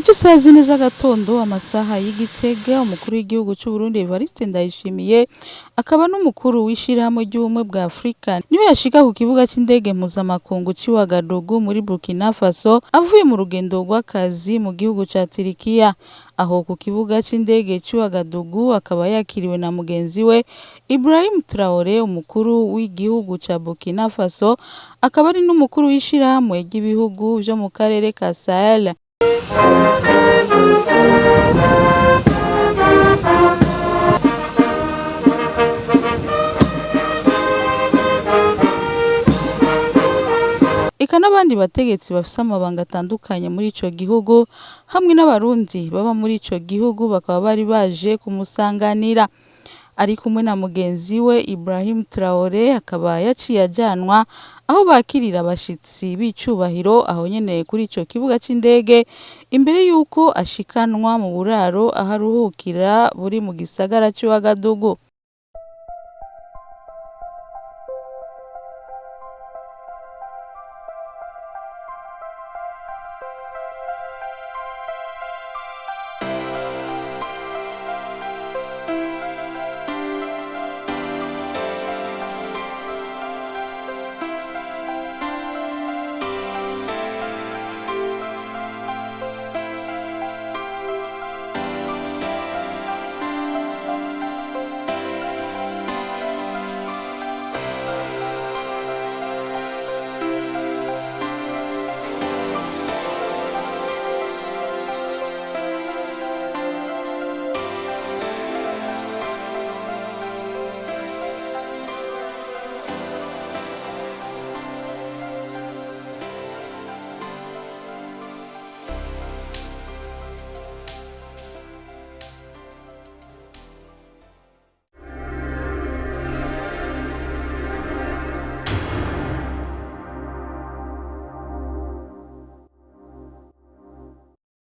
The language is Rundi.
Igice isaha zine z'agatondo amasaha y'Igitega, umukuru w'igihugu c'u Burundi Evariste Ndayishimiye akaba n'umukuru w'ishirahamwe ry'ubumwe bwa Afrika niwe yashika ku kibuga c'indege mpuzamakungu c'i Ouagadougou muri Burkina Faso avuye mu rugendo rw'akazi mu gihugu ca Turikiya. Aho ku kibuga c'indege c'i Ouagadougou akaba yakiriwe na mugenzi we Ibrahim Traoré, umukuru w'igihugu ca Burkina Faso, akaba ari n'umukuru w'ishirahamwe ry'ibihugu vyo mu karere ka Sahel. Eka n'abandi bategetsi bafise amabanga atandukanye muri ico gihugu hamwe n'abarundi baba muri ico gihugu bakaba bari baje kumusanganira. Ari kumwe na mugenzi we Ibrahim Traoré akaba yaciye ajanwa aho bakirira abashitsi b'icubahiro aho nyene kuri ico kibuga c'indege imbere yuko ashikanwa mu buraro aho aruhukira buri mu gisagara c'i Ouagadougou.